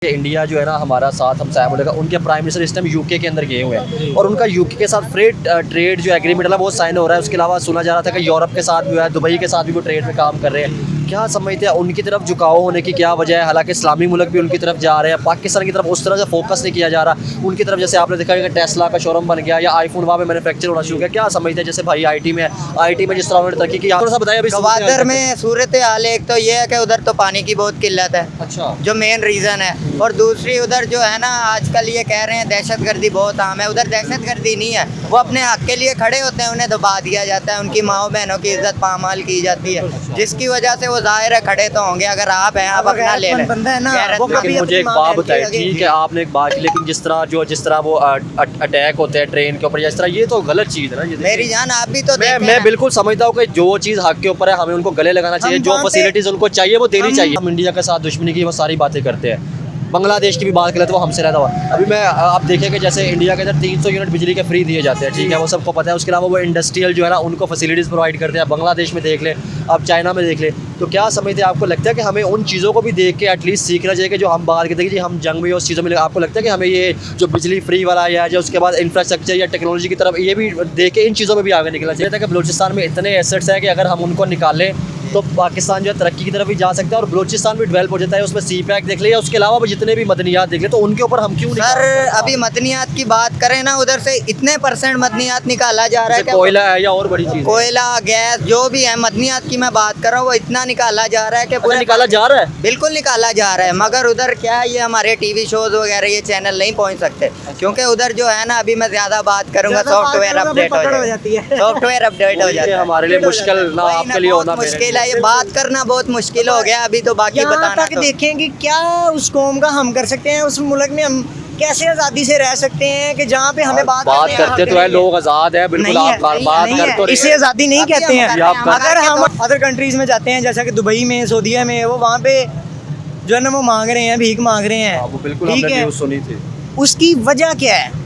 India जो है ना हमारा साथ हम साया का उनके प्राइम मिनिस्टर इस टाइम यूके के अंदर गए हुए हैं और उनका यूके के साथ फ्री ट्रेड जो एग्रीमेंट है वो साइन हो रहा है। उसके अलावा सुना जा रहा था कि यूरोप के साथ भी है, दुबई के साथ भी वो ट्रेड में काम कर रहे हैं। क्या समझते हैं उनकी तरफ झुकाव होने की क्या वजह है? हालांकि इस्लामी मुल्क भी उनकी तरफ जा रहे हैं, पाकिस्तान की तरफ उस तरह से फोकस नहीं किया जा रहा उनकी तरफ। जैसे आपने देखा कि टेस्ला का शोरूम बन गया या आईफोन वहाँ पे मैन्युफैक्चर होना शुरू किया। क्या समझते हैं जैसे भाई आई.टी में जिस तरह उन्होंने तरक्की की, थोड़ा सा बताइए अभी। गवादर में सूरत हाल एक तो ये है कि उधर तो पानी की बहुत किल्लत है, अच्छा, जो मेन रीज़न है। और दूसरी उधर जो है ना आजकल ये कह रहे हैं दहशतगर्दी बहुत आम है। उधर दहशतगर्दी नहीं है, वो अपने हक के लिए खड़े होते हैं, उन्हें दबा दिया जाता है, उनकी माओ बहनों की इज्जत पामाल की जाती है, जिसकी वजह से वो जाहिर है खड़े तो होंगे। अगर आप हैं आप अपना ले लें। लेकिन मुझे एक बात बताइए, ठीक है आपने एक बात की, लेकिन जिस तरह वो अटैक होते हैं ट्रेन के ऊपर, इस तरह ये तो गलत चीज़ है ना। मेरी जान आप भी तो मैं बिल्कुल समझता हूँ कि जो चीज़ हक के ऊपर है हमें उनको गले लगाना चाहिए, जो फैसिलिटीज़ उनको चाहिए वो देनी चाहिए। हम इंडिया के साथ दुश्मनी की वो सारी बातें करते हैं, बांग्लादेश की भी बात करें तो वो हमसे रहता हुआ। अभी मैं आप देखें कि जैसे इंडिया के अंदर 300 यूनिट बिजली के फ्री दिए जाते हैं, ठीक है, वो सबको पता है। उसके अलावा वो इंडस्ट्रियल जो है ना उनको फैसिलिटीज़ प्रोवाइड करते हैं। बांग्लादेश में देख ले, आप चाइना में देख ले। तो क्या समझते हैं, आपको लगता है कि हमें उन चीज़ों को भी देख के एटलीस्ट सीखना चाहिए कि जो हम बात करते हैं कि हम जंग में उस चीज़ों में, आपको लगता है कि हमें ये जो बिजली फ्री वाला या जो उसके बाद इंफ्रास्ट्रक्चर या टेक्नोलॉजी की तरफ ये भी देख के इन चीज़ों में भी आगे निकलना चाहिए था कि बलूचिस्तान में इतने एसेट्स हैं कि अगर हम उनको निकालें तो पाकिस्तान जो है तरक्की की तरफ भी जा सकता है और बलूचिस्तान भी डेवलप हो जाता है। उसमें सी पैक देख ले या उसके अलावा भी जितने भी मदनियात देख ले, तो उनके ऊपर हम क्यों सर अभी मदनियात की बात करें ना, उधर से इतने % मदनियात निकाला जा रहा है। कोयला है या और बड़ी चीज़, कोयला गैस जो भी है, मदनियात की मैं बात कर रहा हूँ, वो इतना निकाला जा रहा है कि पूरा निकाला जा रहा है, बिल्कुल निकाला जा रहा है। मगर उधर क्या है, ये हमारे टीवी शोज वगैरह ये चैनल नहीं पहुँच सकते, क्योंकि उधर जो है ना, अभी मैं ज़्यादा बात करूँगा सॉफ्टवेयर अपडेट हो जाती है, सॉफ्टवेयर अपडेट हो जाता है। हमारे लिए मुश्किल ना, आपके लिए होना मुश्किल है, ये बात करना बहुत मुश्किल हो गया अभी। तो बाकी बताना तक देखें कि क्या उस कौम का हम कर सकते हैं, उस मुल्क में हम कैसे आज़ादी से रह सकते हैं कि जहाँ पे हमें बात करते तो है, लोग आज़ाद है बिल्कुल, आप बात कर तो इसे आज़ादी नहीं कहते हैं। अगर हम अदर कंट्रीज में जाते हैं, जैसा कि दुबई में, सऊदीया में, वो वहाँ पे जो है ना वो मांग रहे हैं, भीख मांग रहे हैं, ठीक है, सुनी थी। उसकी वजह क्या है?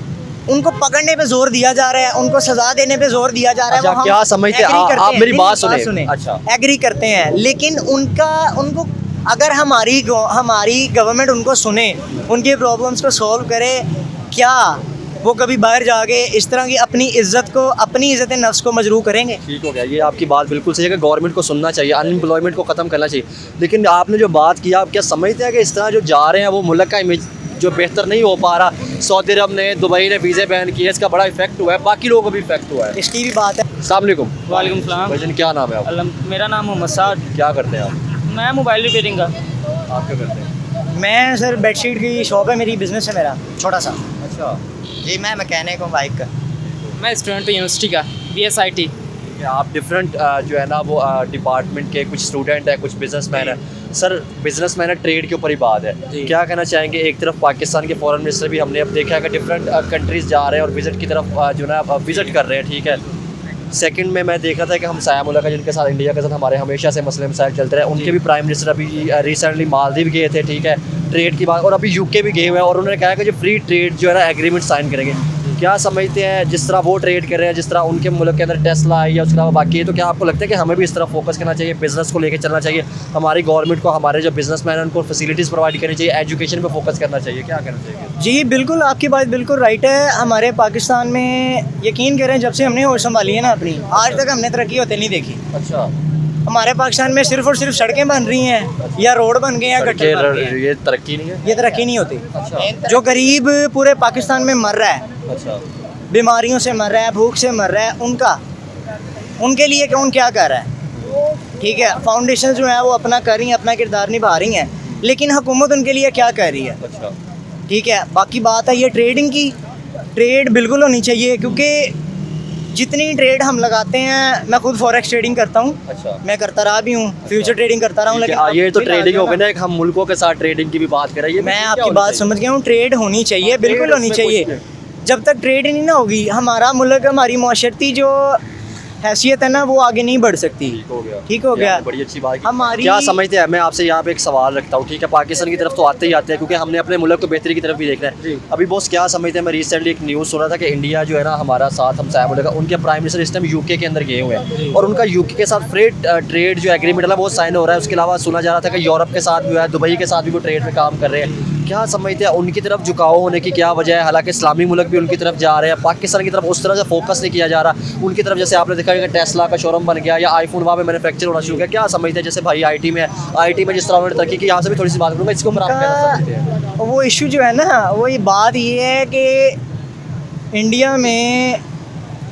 उनको पकड़ने पे जोर दिया जा रहा है, उनको सजा देने पे जोर दिया जा रहा है। अच्छा, क्या समझते हैं आप? मेरी बात सुने। अच्छा, एग्री करते हैं, लेकिन उनको अगर हमारी गवर्नमेंट उनको सुने, उनकी प्रॉब्लम्स को सॉल्व करे, क्या वो कभी बाहर जाके इस तरह की अपनी इज्जत नफ्स को मजरूह करेंगे? ठीक हो गया, ये आपकी बात बिल्कुल सही है कि गवर्नमेंट को सुनना चाहिए, अनएम्प्लॉयमेंट को ख़त्म करना चाहिए। लेकिन आपने जो बात की, आप क्या समझते हैं कि इस तरह जो जा रहे हैं वो मुल्क का इमेज जो बेहतर नहीं हो पा रहा? सऊदी अरब ने, दुबई ने वीज़े बैन किए, इसका बड़ा इफेक्ट हुआ है, बाकी लोगों को भी इफेक्ट हुआ है। इसकी भी बात है। अस्सलाम वालेकुम। वालेकुम सलाम। भाईजान क्या नाम है आप? मेरा नाम मोहम्मद साद। क्या करते हैं आप? मैं मोबाइल रिपेयरिंग का। आप क्या करते हैं? मैं सर बेडशीट की शॉप है मेरी, बिजनेस है मेरा छोटा सा। अच्छा जी, मैं मैकेनिक हूँ बाइक का। मैं स्टूडेंट हूँ यूनिवर्सिटी का, BSIT। आप डिफरेंट जो है ना वो डिपार्टमेंट के, कुछ स्टूडेंट है, कुछ बिजनेसमैन है। सर बिजनेसमैन है, ट्रेड के ऊपर ही बात है, क्या कहना चाहेंगे? एक तरफ पाकिस्तान के फॉरेन मिनिस्टर भी हमने अब देखा है कि डिफरेंट कंट्रीज़ जा रहे हैं और विज़िट की तरफ जो ना विज़िट कर रहे हैं, ठीक है। सेकंड में मैं देख रहा था कि हम साया मुल्क जिनके साथ इंडिया के साथ हमारे हमेशा से मसले मसाइल चलते रहे, उनके भी प्राइम मिनिस्टर अभी रिसेंटली मालदीव गए थे, ठीक है, ट्रेड की बात, और अभी यूके भी गए हुए हैं और उन्होंने कहा कि जो फ्री ट्रेड जो है ना एग्रीमेंट साइन करेंगे। क्या समझते हैं जिस तरह वो ट्रेड कर रहे हैं, जिस तरह उनके मुल्क के अंदर टेस्ला है या उसके अलावा बाकी है, तो क्या आपको लगता है कि हमें भी इस तरह फोकस करना चाहिए, बिजनेस को लेकर चलना चाहिए? हमारी गवर्नमेंट को, हमारे जो बिजनेसमैन हैं उनको फैसिलिटीज़ प्रोवाइड करनी चाहिए, एजुकेशन पे फोकस करना चाहिए, क्या करना चाहिए? जी बिल्कुल, आपकी बात बिल्कुल राइट है। हमारे पाकिस्तान में यकीन करें, जब से हमने होश संभाली है ना अपनी, आज तक हमने तरक्की होते नहीं देखी। अच्छा, हमारे पाकिस्तान में सिर्फ और सिर्फ सड़कें बन रही हैं या रोड बन गए या गटर बन गए हैं। ये तरक्की नहीं है, ये तरक्की नहीं होती। अच्छा, जो गरीब पूरे पाकिस्तान में मर रहा है, अच्छा, बीमारियों से मर रहा है, भूख से मर रहा है, उनके लिए कौन क्या कर रहा है? ठीक है, फाउंडेशन जो है वो अपना कर रही हैं, अपना किरदार निभा रही हैं, लेकिन हुकूमत उनके लिए क्या कर रही है? अच्छा, ठीक है, बाकी बात है ये ट्रेडिंग की। ट्रेड बिल्कुल होनी चाहिए, क्योंकि जितनी ट्रेड हम लगाते हैं, मैं खुद फॉरेक्स ट्रेडिंग करता हूँ, अच्छा, मैं करता रहा भी हूँ, फ्यूचर ट्रेडिंग करता रहा हूँ, लेकिन ये तो ट्रेडिंग हो गई ना, एक हम मुल्कों के साथ ट्रेडिंग की भी बात कर रहे हैं। मैं आपकी बात समझ गया हूँ, ट्रेड होनी चाहिए, बिल्कुल होनी चाहिए। जब तक ट्रेड नहीं ना होगी, हमारा मुल्क, हमारी माशरती जो हैसियत है ना, वो आगे नहीं बढ़ सकती। ठीक हो गया, बड़ी अच्छी बात। हमारी क्या समझते हैं, मैं आपसे यहाँ पे एक सवाल रखता हूँ, ठीक है, पाकिस्तान की तरफ तो आते ही आते हैं क्योंकि हमने अपने मुल्क को बेहतरी की तरफ भी देखना है। अभी बॉस क्या समझते हैं, मैं रिसेंटली एक न्यूज़ सुना था कि इंडिया जो है ना हमारा साथ हम साया मुल्क उनके प्राइम मिनिस्टर इस टाइम यूके के अंदर गए हुए हैं और उनका यूके के साथ फ्री ट्रेड जो एग्रीमेंट है वो साइन हो रहा है। उसके अलावा सुना जा रहा था कि यूरोप के साथ भी है, दुबई के साथ भी वो ट्रेड में काम कर रहे हैं। क्या समझते हैं उनकी तरफ झुकाव होने की क्या वजह है? हालांकि इस्लामी मुल्क भी उनकी तरफ जा रहे हैं, पाकिस्तान की तरफ उस तरह से फोकस नहीं किया जा रहा उनकी तरफ। जैसे आपने देखा कि टेस्ला का शोरूम बन गया या आईफोन वहाँ पे मैन्युफैक्चर होना शुरू किया। क्या समझते हैं जैसे भाई आईटी में जिस तरह उन्होंने तरक्की की, यहाँ से भी थोड़ी सी बात करूँगा, इसके ऊपर आप क्या समझते हैं? वो इशू जो है ना, वो ये बात ये है कि इंडिया में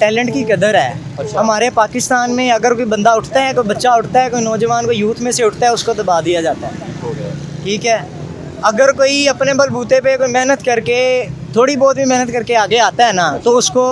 टैलेंट की कदर है। अच्छा। हमारे पाकिस्तान में अगर कोई बंदा उठता है, कोई बच्चा उठता है, कोई नौजवान कोई यूथ में से उठता है, उसको दबा दिया जाता है। ठीक है, अगर कोई अपने बलबूते पे कोई मेहनत करके, थोड़ी बहुत भी मेहनत करके आगे आता है ना, तो उसको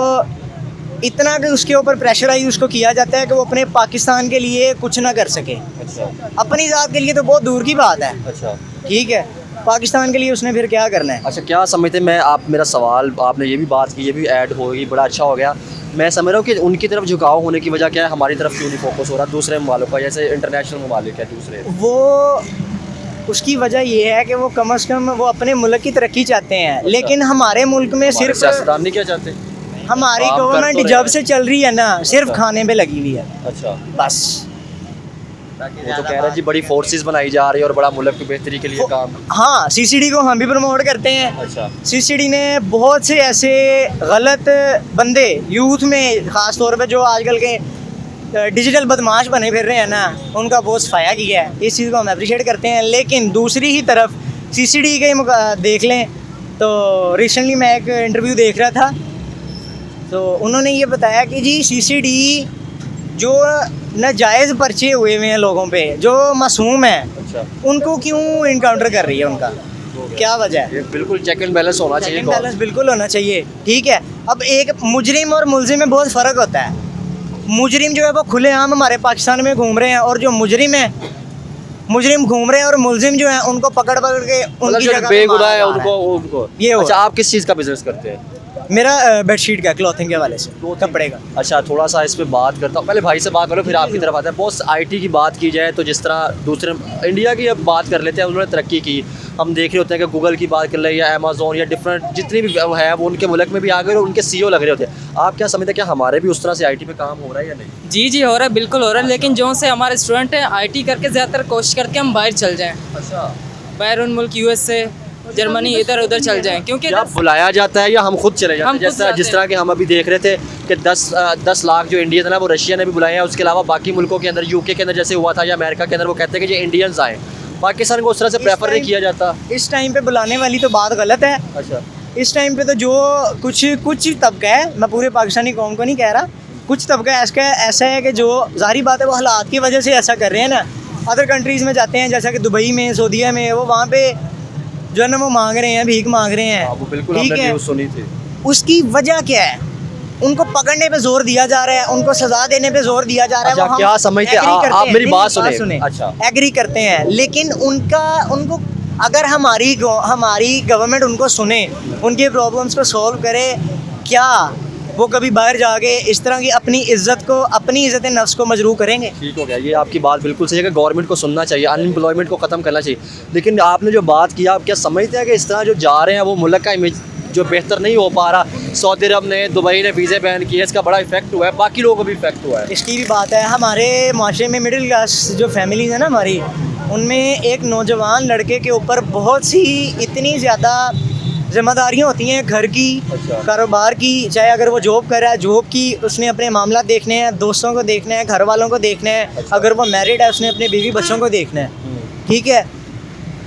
इतना कि उसके ऊपर प्रेशराइज उसको किया जाता है कि वो अपने पाकिस्तान के लिए कुछ ना कर सके। अच्छा अपनी ज़ात के लिए तो बहुत दूर की बात है। अच्छा ठीक है, पाकिस्तान के लिए उसने फिर क्या करना है? अच्छा, क्या समझते हैं? मेरा सवाल, आपने ये भी बात की, ये भी ऐड होगी, बड़ा अच्छा हो गया। मैं समझ रहा हूँ कि उनकी तरफ झुकाव होने की वजह क्या है, हमारी तरफ क्यों नहीं फोकस हो रहा दूसरे ममालिक का, जैसे इंटरनेशनल ममालिक है दूसरे? वो उसकी वजह ये है कि वो कम से कम वो अपने मुल्क की तरक्की चाहते हैं, लेकिन हमारे मुल्क में सिर्फ सियासतदान नहीं क्या चाहते? हमारी आप कर तो गवर्नमेंट रहे जब हैं। से चल रही है ना, सिर्फ अच्छा। खाने पे लगी हुई है अच्छा, बस। वो तो कह रहे हैं जी बड़ी फोर्सेस बनाई जा रही है और बड़ा मुल्क की बेहतरी के लिए काम। हाँ, सीसीडी को हम भी प्रमोट करते हैं। अच्छा सीसीडी ने बहुत से ऐसे गलत बंदे यूथ में, ख़ास तौर पे जो आजकल के डिजिटल बदमाश बने फिर रहे हैं ना, उनका बहुत सफाया किया है। इस चीज़ को हम अप्रिशिएट करते हैं। लेकिन दूसरी ही तरफ सीसीडी के देख लें तो रिसेंटली मैं एक इंटरव्यू देख रहा था, तो उन्होंने ये बताया कि जी सीसीडी जो नाजायज़ पर्चे हुए हैं लोगों पे, जो मासूम हैं, अच्छा, उनको क्यों इनकाउंटर कर रही है? उनका क्या वजह है? ये बिल्कुल चेक एंड बैलेंस होना चाहिए। चेक एंड बैलेंस बिल्कुल होना चाहिए। ठीक है, अब एक मुजरिम और मुलजिम में बहुत फ़र्क होता है। मुजरिम जो है वो खुलेआम हमारे पाकिस्तान में घूम रहे हैं, और जो मुजरिम घूम रहे हैं और मुलजिम जो है उनको पकड़ के उनकी जगह पे बेगुनाह मारा है जा रहा है। उनको ये हो अच्छा, आप किस चीज़ का बिजनेस करते हैं? मेरा बेडशीट का, क्लॉथिंग के हवाले से, कपड़े का। अच्छा, थोड़ा सा इस पे बात करता हूँ, पहले भाई से बात करो फिर आपकी तरफ आता है। बॉस, आईटी की बात की जाए तो जिस तरह दूसरे इंडिया की अब बात कर लेते हैं, उन्होंने तरक्की की। हम देख रहे होते हैं कि गूगल की बात कर ले या अमेज़ोन या डिफरेंट जितनी भी है वो उनके मुल्क में भी आ गए और उनके सीईओ लग रहे होते हैं। आप क्या समझते हैं, क्या हमारे भी उस तरह से आईटी पे काम हो रहा है या नहीं? जी जी हो रहा है, बिल्कुल हो रहा है। लेकिन जो से हमारे स्टूडेंट हैं आईटी करके ज़्यादातर कोशिश करते हैं हम बाहर चल जाएं, अच्छा, बैरून मुल्क यूएसए, जर्मनी, इधर उधर चल जाएं, क्योंकि क्या बुलाया जाता है या हम खुद चले जाते हम हैं? खुद जाते जिस तरह के हम अभी देख रहे थे कि 10 लाख जो इंडियन है ना वो रशिया ने भी बुलाए हैं, उसके अलावा बाकी मुल्कों के अंदर, यूके के अंदर जैसे हुआ था या अमेरिका के अंदर, वो कहते हैं कि ये इंडियंस आए। पाकिस्तान को उस तरह से प्रेफर नहीं किया जाता। इस टाइम पे बुलाने वाली तो बात गलत है। अच्छा, इस टाइम पे तो जो कुछ तबका है, मैं पूरे पाकिस्तानी कौम को नहीं कह रहा, कुछ तबका ऐसा है कि जो ज़ाहिर बात है वो हालात की वजह से ऐसा कर रहे हैं ना। अदर कंट्रीज़ में जाते हैं, जैसा कि दुबई में, सऊदीया में, वो वहाँ पे जो है ना वो मांग रहे हैं, भीख मांग रहे हैं। वो बिल्कुल ठीक हमने है, न्यूज़ सुनी थी। उसकी वजह क्या है? उनको पकड़ने पे जोर दिया जा रहा है, उनको सजा देने पे जोर दिया जा रहा है। अच्छा, वो हम क्या समझते हैं? agree करते आप हैं। मेरी नहीं, बात नहीं, सुने। अच्छा। एग्री करते हैं, लेकिन उनको अगर हमारी गवर्नमेंट उनको सुने, उनकी प्रॉब्लम्स को सॉल्व करे, क्या वो कभी बाहर जाके इस तरह की अपनी इज़्ज़त नफ्स को मजरूह करेंगे? ठीक हो गया, ये आपकी बात बिल्कुल सही है कि गवर्नमेंट को सुनना चाहिए, अनएम्प्लॉयमेंट को ख़त्म करना चाहिए। लेकिन आपने जो बात की, आप क्या समझते हैं कि इस तरह जो जा रहे हैं वो मुल्क का इमेज जो बेहतर नहीं हो पा रहा? सऊदी अरब ने, दुबई ने वीज़े बैन किए, इसका बड़ा इफेक्ट हुआ है, बाकी लोगों को भी इफेक्ट हुआ है। इसकी भी बात है। हमारे माशरे में मिडिल क्लास जो फैमिलीज़ है ना हमारी, उनमें एक नौजवान लड़के के ऊपर बहुत सी इतनी ज़्यादा ज़िम्मेदारियाँ होती हैं, घर की, अच्छा। कारोबार की, चाहे अगर वो जॉब कर रहा है, जॉब की, उसने अपने मामला देखने हैं, दोस्तों को देखना है, घर वालों को देखना है। अच्छा। अगर वो मैरिड है, उसने अपने बीवी बच्चों को देखना है। ठीक है,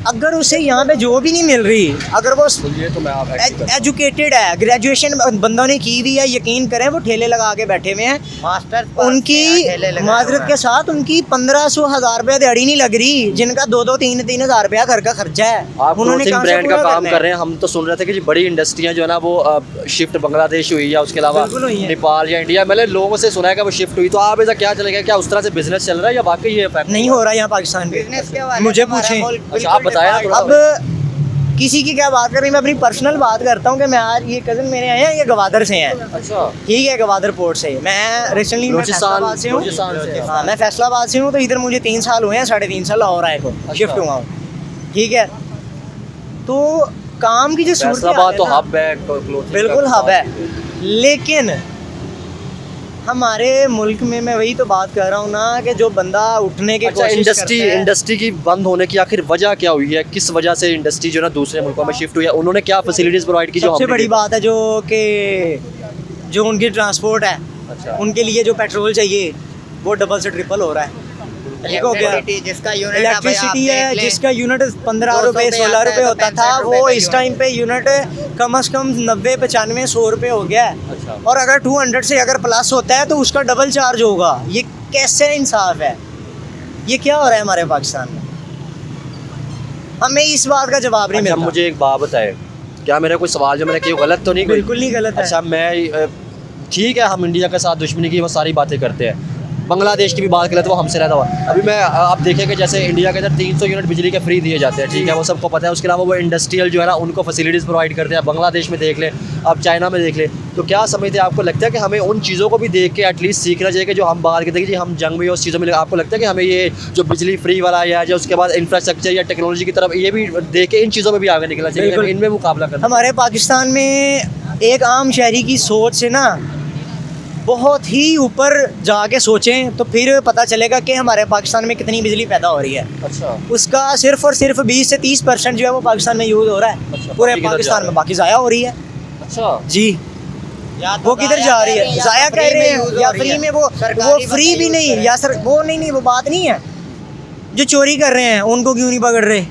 अगर उसे यहाँ पे जॉब ही नहीं मिल रही, अगर वो तो ये तो मैं आप एजुकेटेड है, ग्रेजुएशन बंदों ने की हुई है, यकीन करें वो ठेले लगा के बैठे हुए हैं, मास्टर उनकी माजरत के साथ उनकी 1500-1000 रुपया दिहाड़ी नहीं लग रही, जिनका 2-2, 3-3 हज़ार रुपया घर का खर्चा है। आप उन्होंने क्लोथिंग कहाँ से ब्रांड का पूरा काम करना कर है? रहे हैं। हम तो सुन रहे थे कि जी बड़ी इंडस्ट्रियां जो है ना वो शिफ्ट बांग्लादेश हुई या उसके अलावा बिल्कुल हुई हैं। नेपाल या इंडिया, मैंने लोगों से सुना है कि वो शिफ्ट हुई। तो आप ऐसा क्या चलेगा, क्या उस तरह से बिजनेस चल रहा है या वाकई ये फैक्ट नहीं हो रहा यहाँ पाकिस्तान में? बिजनेस के हवाले मुझे से हमारा पूछें। मुल्क अच्छा, आप बिल्कुल बताएं ना डिफाल्ट थोड़ा। अब किसी की क्या बात कर रही, मैं अपनी पर्सनल बात करता हूँ कि मैं आज ये कज़न मेरे आए हैं, ये गवादर से हैं। अच्छा, ठीक है, गवादर पोर्ट से। मैं रिसेंटली फैसलाबाद से हूँ। बलूचिस्तान से हैं। हाँ, मैं फैसलाबाद से हूँ, तो इधर मुझे 3 साल हुए हैं, 3.5 साल और आए को शिफ्ट हुआ हूँ। ठीक है, तो काम की जो सूरत फैसलाबाद तो हब है, clothing का बिल्कुल हब है, लेकिन हमारे मुल्क में मैं वही तो बात कर रहा हूँ ना कि जो बंदा उठने की अच्छा, कोशिश इंडस्ट्री करता है, इंडस्ट्री की बंद होने की आखिर वजह क्या हुई है? किस वजह से इंडस्ट्री जो है ना दूसरे मुल्कों में शिफ्ट हुई है? उन्होंने क्या फैसिलिटीज प्रोवाइड की जो सबसे हमने बड़ी की? बात है जो कि जो उनकी ट्रांसपोर्ट है, अच्छा। उनके लिए जो पेट्रोल चाहिए वो डबल से ट्रिपल हो रहा है। ठीक हो गया। इलेक्ट्रिसिटी जिसका यूनिट इलेक्ट्रिसिटी है जिसका यूनिट 15 रुपए 16 रुपए होता था, वो इस टाइम पे यूनिट कम से कम 90 95 100 रुपए हो गया है। अच्छा। और अगर 200 से अगर प्लस होता है तो उसका डबल चार्ज होगा। ये कैसे इंसाफ है? ये क्या हो रहा है हमारे पाकिस्तान में? हमें इस बात का जवाब नहीं अच्छा, मिलता। मुझे एक बात बताए, क्या मेरा कोई सवाल जो मैंने किया गलत तो नहीं? कोई बिल्कुल नहीं गलत है। अच्छा, मैं ठीक है, हम इंडिया के साथ दुश्मनी की वो सारी बातें करते हैं, बांग्लादेश की भी बात करें तो वो हमसे रहता हुआ। अभी मैं आप देखें कि जैसे इंडिया के अंदर 300 यूनिट बिजली के फ्री दिए जाते हैं, ठीक है, वो सबको पता है। उसके अलावा वो इंडस्ट्रियल जो है ना उनको फैसिलिटीज़ प्रोवाइड करते हैं। बांग्लादेश में देख लें, आप चाइना में देख लें, तो क्या समझते हैं? आपको लगता है कि हमें उन चीज़ों को भी देख के एटलीस्ट सीखना चाहिए कि जो हम बात करते हैं कि जी हम जंग में उस चीज़ों में, आपको लगता है कि हमें ये जो बिजली फ्री वाला या जो उसके बाद इंफ्रास्ट्रक्चर या टेक्नोलॉजी की तरफ ये भी देख के इन चीज़ों में भी आगे निकलना चाहिए, बिल्कुल। इनमें मुकाबला करना? हमारे पाकिस्तान में एक आम शहरी की सोच से ना बहुत ही ऊपर जाके सोचें तो फिर पता चलेगा कि हमारे पाकिस्तान में कितनी बिजली पैदा हो रही है। अच्छा। उसका सिर्फ और सिर्फ 20 से 30% जो है वो पाकिस्तान में यूज़ हो रहा है। अच्छा, पूरे बाकी किधर जा पाकिस्तान रहा में, है? बाकी ज़ाया हो रही है। अच्छा जी, वो किधर जा रही है? ज़ाया कर रहे हैं या फ्री में? वो फ्री भी नहीं, या सर वो नहीं, वो बात नहीं है। जो चोरी कर रहे हैं उनको क्यों नहीं पकड़ रहे?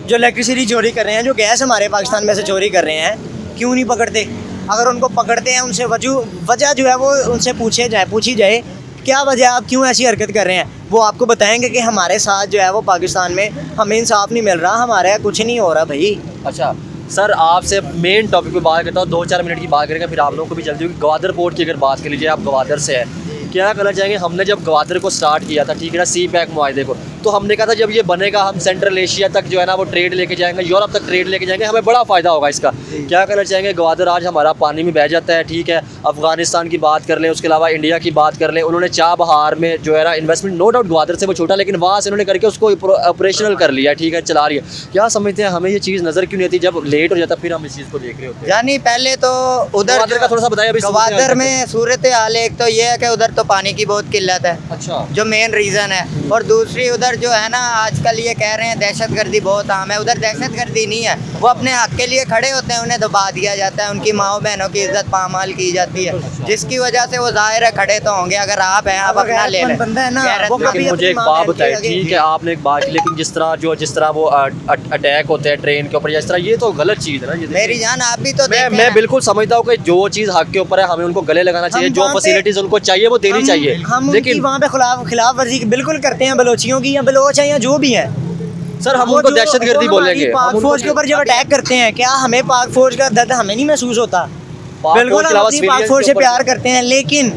जो इलेक्ट्रिसिटी चोरी कर रहे हैं, जो गैस हमारे पाकिस्तान में से चोरी कर रहे हैं, क्यों नहीं पकड़ते? अगर उनको पकड़ते हैं, उनसे वजह जो है वो उनसे पूछी जाए क्या वजह, आप क्यों ऐसी हरकत कर रहे हैं? वो आपको बताएंगे कि हमारे साथ जो है वो पाकिस्तान में हमें इंसाफ नहीं मिल रहा, हमारे यहाँ कुछ नहीं हो रहा भाई। अच्छा सर, आपसे मेन टॉपिक पे बात करता हूँ, 2-4 मिनट की बात करेंगे, फिर आप लोगों को भी जल्दी होगी। ग्वादर पोर्ट की अगर बात कर लीजिए, आप ग्वादर से हैं, क्या करना चाहेंगे? हमने जब ग्वादर को स्टार्ट किया था, ठीक है ना, सी पैक मुआहदे को, तो हमने कहा था जब ये बनेगा हम सेंट्रल एशिया तक जो है ना वो ट्रेड लेके जाएंगे, यूरोप तक ट्रेड लेके जाएंगे, हमें बड़ा फ़ायदा होगा इसका। क्या करना चाहेंगे? ग्वादर आज हमारा पानी में बह जाता है, ठीक है। अफगानिस्तान की बात कर लें, उसके अलावा इंडिया की बात कर लें, उन्होंने चाबहार में जो है ना इन्वेस्टमेंट, नो डाउट ग्वादर से वो छोटा, लेकिन वहाँ से उन्होंने करके उसको ऑपरेशनल कर लिया, ठीक है, चला रही है। क्या समझते हैं, हमें ये चीज़ नज़र क्यों नहीं आती? जब लेट हो जाता फिर हम इस चीज़ को देख रहे होते हैं। यानी पहले तो उधर ग्वादर का थोड़ा सा बताइए अभी। ग्वादर में सूरत हाल एक तो ये है कि उधर तो पानी की बहुत किल्लत है, अच्छा। जो मेन रीज़न है। और दूसरी उधर जो है ना आजकल ये कह रहे हैं दहशतगर्दी बहुत आम है। उधर दहशतगर्दी नहीं है, वो अपने हक के लिए खड़े होते हैं, उन्हें दबा दिया जाता है, उनकी माओ बहनों की इज्जत पामाल की जाती है, जिसकी वजह से वो जाहिर है खड़े तो होंगे। अगर आप हैं, आप अपना ले लें। बंदा है ना, गैरत वो में- कभी लेकिन मुझे एक अपनी बात माँ बताइए, बहन की ठीक है, आपने एक बात की, लेकिन जिस तरह वो अटैक होते हैं ट्रेन के ऊपर या इस तरह, ये तो गलत चीज़ है ना। ये मेरी जान आप भी तो देखें मैं ना। बिल्कुल समझता हूँ कि जो चीज़ हक के ऊपर है हमें उनको गले लगाना चाहिए, हम जो वहाँ पे- फैसिलिटीज़ उनको चाहिए वो देनी चाहिए। हम लेकिन उनकी वहाँ पे खिलाफ वर्जी बिल्कुल करते हैं, बलोचियों की या बलोच हैं या जो भी है। सर हम वो उनको जो- दहशतगर्दी जो बोलेंगे, हमारी पाक हम उनको- फौज के ऊपर जब अटैक करते हैं, क्या हमें पाक फौज का दर्द हमें नहीं महसूस होता? पाक बिल्कुल फौज के हम अलावा अपनी पाक civilians फौज के से ऊपर- प्यार करते हैं, लेकिन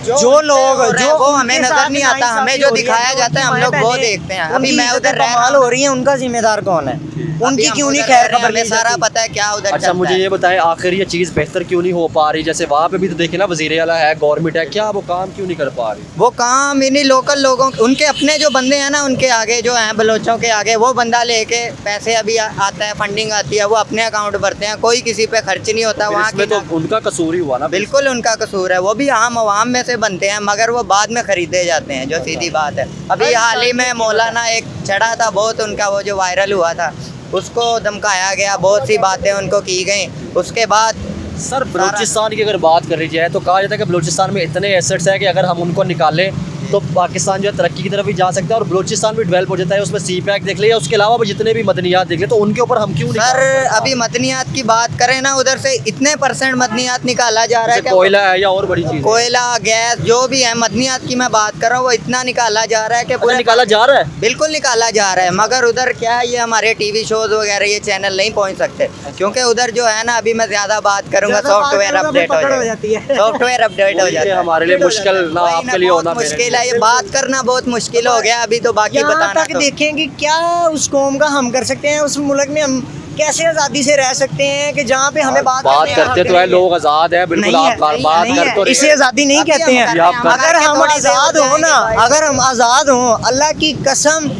जो उनसे लोग हो रहा है, जो वो हमें उनके नजर साथ नहीं आता, नाइंसाफी हमें जो हो रही है, दिखाया जाता है हम लोग वो बहनें, देखते हैं। अभी उनकी मैं इज्जत उधर रह रहा कमाल हूँ, हो रही है, उनका जिम्मेदार कौन है? उनकी अभी क्यों हम नहीं उधर खैर रह रहे हैं, खबर हमें ली सारा जाती? पता है क्या उधर अच्छा चलता मुझे है। ये बताएं, आखिर ये चीज़ बेहतर क्यों नहीं हो पा रही? जैसे वहाँ पे भी तो देखे ना, वज़ीर आला है, गवर्नमेंट है, क्या वो काम क्यों नहीं कर पा रही? वो काम इन्हीं लोकल लोगों, उनके अपने जो बंदे हैं ना, उनके आगे जो हैं बलोचों के आगे, वो बंदा लेके पैसे अभी आता है, फंडिंग आती है, वो अपने अकाउंट भरते हैं, कोई किसी पे खर्च नहीं होता। वहाँ इसमें की तो उनका कसूर ही हुआ ना। बिल्कुल उनका कसूर है, वो भी आम आवाम में से बनते हैं, मगर वो बाद में खरीदे जाते हैं, जो सीधी बात है। अभी हाल ही में मौलाना एक चढ़ा था बहुत, उनका वो जो वायरल हुआ था, उसको धमकाया गया, बहुत सी बातें उनको की गई। उसके बाद सर बलूचिस्तान की अगर बात कर ली जाए तो कहा जाता है कि बलूचिस्तान में इतने एसेट्स हैं कि अगर हम उनको निकालें तो पाकिस्तान जो है तरक्की की तरफ भी जा सकता है और बलूचिस्तान भी डेवलप हो जाता है। उसमें सी पैक देख ले या उसके अलावा भी जितने भी मदनियात देख ले, तो उनके ऊपर हम क्यों सर निकालें? अभी मदनियात की बात करें ना, उधर से इतने % मदनियात निकाला जा रहा है जैसे कि कोयला है या और बड़ी चीज़ कोयला, गैस, जो भी है मदनियात की मैं बात कर रहा हूँ, वो इतना निकाला जा रहा है कि पूरे निकाला जा रहा है। बिल्कुल निकाला जा रहा है। मगर उधर क्या है, ये हमारे टीवी शोज वगैरह ये चैनल नहीं पहुंच सकते, क्योंकि उधर जो है ना, अभी मैं ज्यादा बात करूंगा ज़्यादा बात सॉफ्टवेयर करोगे अपडेट पकड़ हो हो जाती जाती है, है। सॉफ्टवेयर अपडेट हो जाता है। हमारे लिए मुश्किल ना, वही आपके लिए बहुत होना मुश्किल है, ये बात करना बहुत मुश्किल हो गया। अभी तो बाकी यहाँ बताना तक तो देखें कि क्या उस कौम का हम कर सकते हैं, उस मुल्क में हम कैसे आज़ादी से रह सकते हैं कि जहाँ पे हमें बात करने का करते हक तो है, नहीं लोग आज़ाद है, बिल्कुल नहीं है, आप बात नहीं कर है, तो रहे इसे हैं। आज़ादी नहीं अभी कहते हम हैं। कर रहे हैं, हम अगर हम थोड़ी देर आज़ाद हो हो ना, जाएंगे, अगर हम आज़ाद हो, अल्लाह की कसम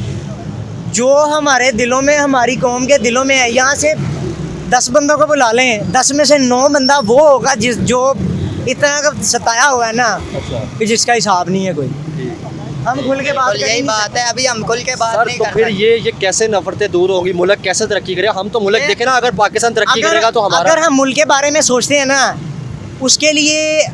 जो हमारे दिलों में, हमारी कौम के दिलों में है, यहाँ से 10 बंदों को बुला लें, 10 में से 9 बंदा वो होगा जो इतना का सताया हुआ है ना अच्छा कि जिसका हिसाब नहीं है कोई। हम खुल के बात तो यही बात है, अभी हम खुल के बात सर नहीं तो कर फिर सकते। ये कैसे नफरतें दूर होंगी, मुल्क कैसे तरक्की करेगा? हम तो मुल्क देखे ना, अगर पाकिस्तान तरक्की करेगा तो हमारा अगर हम मुल्क के बारे में सोचते हैं ना, उसके लिए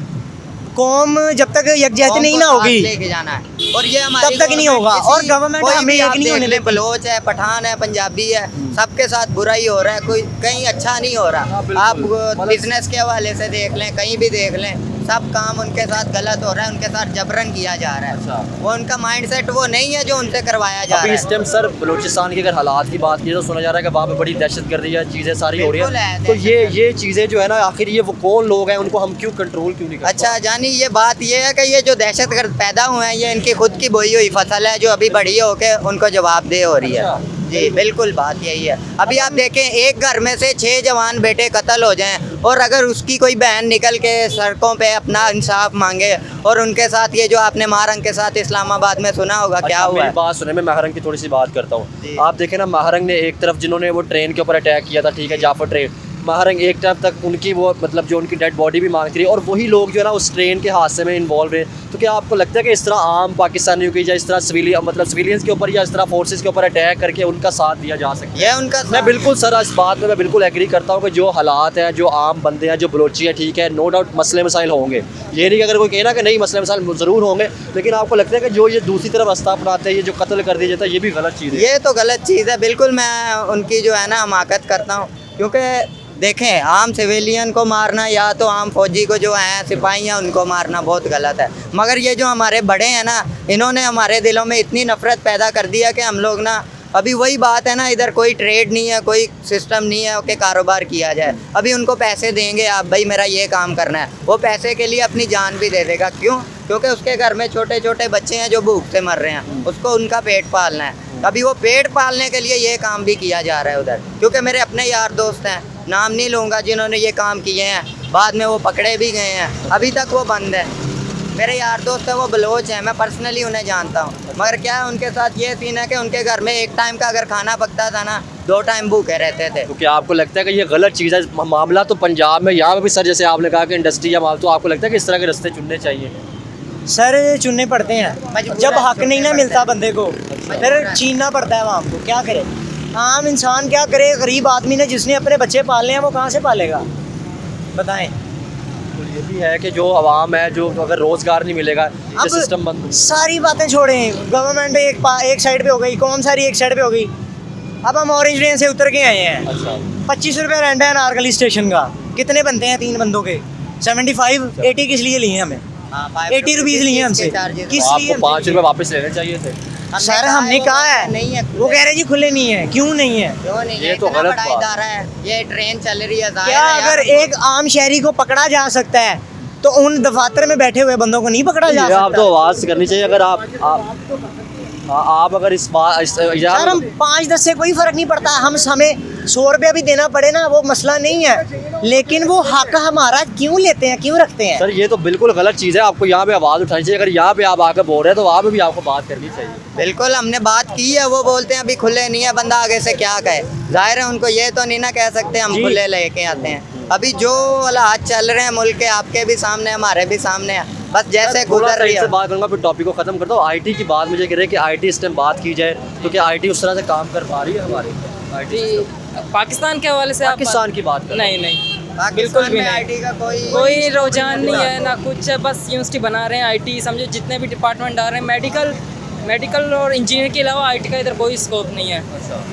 कौम जब तक यकजहती नहीं ना कौम को होगी साथ लेके जाना है, और ये हमारी तब तक नहीं होगा। किसी- और गवर्नमेंट कोई हमें भी एक आप नहीं देख होने ले, देती। बलोच है, पठान है, पंजाबी है, सबके साथ बुरा ही हो रहा है, कोई कहीं अच्छा नहीं हो रहा। हाँ, बिल्कुल। आप मतलब- बिजनेस के हवाले से देख लें, कहीं भी देख लें, सब काम उनके साथ गलत हो रहा है, उनके साथ जबरन किया जा रहा अच्छा। है। वो उनका माइंडसेट वो नहीं है जो उनसे करवाया जा अभी रहा इस है। टाइम सर बलूचिस्तान के अगर हालात की बात की तो सुना जा रहा है कि वहाँ पे बड़ी दहशतगर्दी है, चीज़ें सारी हो रही बिल्कुल है। है, तो ये दहशतगर्दी। चीज़ें जो है ना, आखिर ये वो कौन लोग हैं, उनको हम क्यों कंट्रोल क्यों नहीं कर अच्छा जानी, ये बात ये है कि ये जो दहशतगर्द पैदा हुए हैं, ये इनकी खुद की बोई हुई फसल है जो अभी बड़ी होके उनको जवाबदेह हो रही है। अच्छा। जी बिल्कुल, बात यही है। अभी आप देखें, एक घर में से 6 जवान बेटे कत्ल हो जाएं, और अगर उसकी कोई बहन निकल के सड़कों पे अपना इंसाफ मांगे, और उनके साथ ये जो आपने महरंग के साथ इस्लामाबाद में सुना होगा क्या अच्छा, हुआ मेरी है। बात सुने, मैं महरंग की थोड़ी सी बात करता जी। हूँ। आप देखें ना, महरंग ने एक तरफ जिन्होंने वो ट्रेन के ऊपर अटैक किया था, ठीक है, जाफर ट्रेन, महरंग एक तरफ तक उनकी वो मतलब जो उनकी डेड बॉडी भी मांग रही है, और वही लोग जो है ना उस ट्रेन के हादसे में इन्वॉल्व हैं। तो क्या आपको लगता है कि इस तरह आम पाकिस्तानियों की या इस तरह सिविलियंस के ऊपर या इस तरह फोर्सेस के ऊपर अटैक करके उनका साथ दिया जा सकता है? ये उनका मैं बिल्कुल सर इस बात में मैं बिल्कुल एग्री करता हूँ कि जो हालात हैं, जो आम बंदे हैं, जो बलोची है, ठीक है, नो डाउट मसले मसाइल होंगे। ये नहीं कि अगर कोई कहना कि नहीं मसले मसाइल ज़रूर होंगे, लेकिन आपको लगता है कि जो ये दूसरी तरफ रास्ता अपनाते हैं, ये जो कत्ल कर दिया जाता है, ये भी गलत चीज़ है? ये तो गलत चीज़ है। बिल्कुल मैं उनकी जो है ना हमाकत करता हूँ, क्योंकि देखें, आम सिविलियन को मारना या तो आम फौजी को जो हैं सिपाही हैं उनको मारना बहुत गलत है। मगर ये जो हमारे बड़े हैं ना, इन्होंने हमारे दिलों में इतनी नफ़रत पैदा कर दिया कि हम लोग ना, अभी वही बात है ना, इधर कोई ट्रेड नहीं है, कोई सिस्टम नहीं है कि कारोबार किया जाए। अभी उनको पैसे देंगे, आप भाई मेरा ये काम करना है, वो पैसे के लिए अपनी जान भी दे देगा। क्यों? क्योंकि उसके घर में छोटे छोटे बच्चे हैं जो भूख से मर रहे हैं, उसको उनका पेट पालना है। अभी वो पेट पालने के लिए ये काम भी किया जा रहा है उधर। क्योंकि मेरे अपने यार दोस्त हैं, नाम नहीं लूँगा, जिन्होंने ये काम किए हैं, बाद में वो पकड़े भी गए हैं, अभी तक वो बंद है। मेरे यार दोस्त है, वो बलोच हैं, मैं पर्सनली उन्हें जानता हूँ। मगर क्या है, उनके साथ ये सीन है कि उनके घर में एक टाइम का अगर खाना पकता था ना, 2 टाइम भूखे रहते थे। तो क्या आपको लगता है कि ये गलत चीज़ है? मामला तो पंजाब में, यहाँ पे भी सर जैसे आपने कहा कि इंडस्ट्री या माल, तो आपको लगता है कि इस तरह के रास्ते चुनने चाहिए? सर चुनने पड़ते हैं, मजबूर जब है, हक नहीं ना चुनने मिलता बंदे को, फिर है। छीनना पड़ता है वहाँ को। क्या करे आम इंसान, क्या करे? गरीब आदमी ने जिसने अपने बच्चे पालने हैं वो कहाँ से पालेगा, बताएं। तो ये भी है कि जो आवाम है, जो अगर रोज़गार नहीं मिलेगा, ये सिस्टम बंद। सारी बातें छोड़ें, गवर्नमेंट एक साइड पे हो गई, कौन सारी एक साइड पे हो गई। अब हम ऑरेंज लेन से उतर के आए हैं, अच्छा 25 रुपये रेंट है नारगली स्टेशन का। कितने बनते हैं 3 बंदों के? 75, 80 किस लिए लिए हमें? 80 रुपीज़ लिए हमसे, तो किस लिए? आपको 5 रुपये वापस लेने चाहिए थे। सर हमने कहा है, नहीं है, वो कह रहे जी खुले नहीं है। क्यों नहीं है? क्यों नहीं ये है? तो इतना गलत बड़ा बात। इदारा है, ये ट्रेन चल रही है, जाहिर क्या है यार, अगर एक आम शहरी को पकड़ा जा सकता है तो उन दफातर में बैठे हुए बंदों को नहीं पकड़ा जा ये आप सकता? तो आवाज़ करनी चाहिए। अगर आप अगर इस बात सर हम 5-10 से कोई फर्क नहीं पड़ता, हमें 100 रुपया भी देना पड़े ना, वो मसला नहीं है, लेकिन वो हक हमारा क्यों लेते हैं, क्यों रखते हैं? सर ये तो बिल्कुल गलत चीज़ है। आपको यहाँ पे आवाज़ उठानी चाहिए। अगर यहाँ पे आप आकर बोल रहे हैं तो वहाँ पे भी आपको बात करनी चाहिए। बिल्कुल हमने बात की है। वो बोलते हैं अभी खुले नहीं है, बंदा आगे से क्या कहे। जाहिर है उनको ये तो नहीं ना कह सकते हम जी। खुले लेके आते हैं। अभी जो हालात चल रहे हैं मुल्क के, आपके भी सामने, हमारे भी सामने है, बस जैसे थोड़ा गुजर सा रही इससे है। बात करूँगा, फिर टॉपिक को खत्म करता हूँ। आईटी की बात मुझे कह रहे हैं कि आईटी इस टाइम बात की जाए तो क्या आईटी उस तरह से काम कर पा रही है हमारी आईटी? जी पाकिस्तान के हवाले से आप पाकिस्तान की बात कर नहीं नहीं पाकिस्तान बिल्कुल भी में नहीं। आईटी का कोई रुझान नहीं है ना कुछ है, बस यूनिवर्सिटी बना रहे हैं। आईटी समझो जितने भी डिपार्टमेंट आ रहे हैं, मेडिकल और इंजीनियर के अलावा आईटी का इधर कोई स्कोप नहीं है।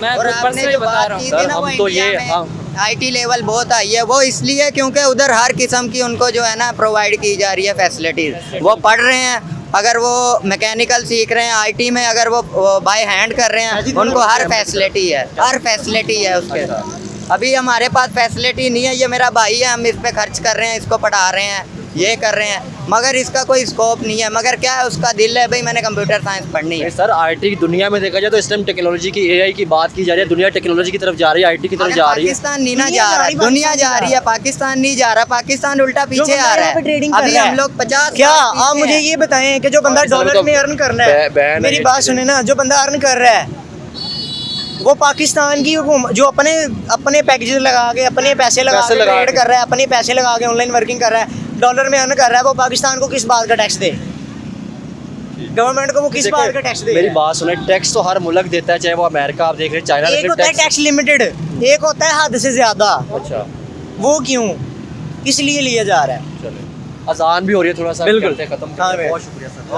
मैं और खुद आपने पर्सनली जो बता बात रहा की हूँ। थी सर, ना, वो हम तो ये- इंडिया हाँ। में आईटी लेवल बहुत आई है, वो इसलिए क्योंकि उधर हर किस्म की उनको जो है ना प्रोवाइड की जा रही है फैसिलिटीज। वो पढ़ रहे हैं, अगर वो मैकेनिकल सीख रहे हैं, आईटी में अगर वो बाय हैंड कर रहे हैं, उनको हर फैसिलिटी है, हर फैसिलिटी है उसके। अभी हमारे पास फैसिलिटी नहीं है। ये मेरा भाई है, हम इस पे खर्च कर रहे हैं, इसको पढ़ा रहे हैं, ये कर रहे हैं, मगर इसका कोई स्कोप नहीं है। मगर क्या है, उसका दिल है भाई मैंने कंप्यूटर साइंस पढ़नी है। नहीं सर, आईटी की दुनिया में देखा जाए तो इस टाइम टेक्नोलॉजी की, एआई की बात की जा रही है। दुनिया टेक्नोलॉजी की तरफ जा रही है, आईटी की तरफ मगर जा रही है। पाकिस्तान नहीं ना दुनिया जा रहा है, जा रही, दुनिया जा पाकिस्तान रही है, पाकिस्तान नहीं जा रहा। पाकिस्तान उल्टा जो पीछे बंदा आ रहा यहाँ पे है। ट्रेडिंग कर अभी रहा हम है, लोग 50 क्या साल आप पीछे मुझे हैं। ये बताएं कि जो बंदा पाकिस्तान में डॉलर तो में अर्न करना है, बैन है मेरी ये बात चीज़ें। सुने ना, जो बंदा अर्न कर रहा है वो पाकिस्तान की जो अपने पैकेजेस लगा के, अपने पैसे लगा के लगा ट्रेड के। कर रहा है, अपने पैसे लगा के ऑनलाइन वर्किंग कर रहा है, डॉलर में अर्न कर रहा है, वो पाकिस्तान को किस बात का टैक्स दे? गवर्नमेंट को वो किस बात का टैक्स दे? मेरी बात सुने, टैक्स तो हर मुल्क देता है, चाहे वो अमेरिका आप देख रहे हैं, चाइना देख एक रहे होता है हैं, टैक्स लिमिटेड, एक होता है हद से ज्यादा। अच्छा वो क्यों, किस लिए लिया जा रहा है? चले, अजान भी हो रही है, थोड़ा सा बिल्कुल। करते हैं, खत्म हाँ करते हैं। भाई। बहुत शुक्रिया सर।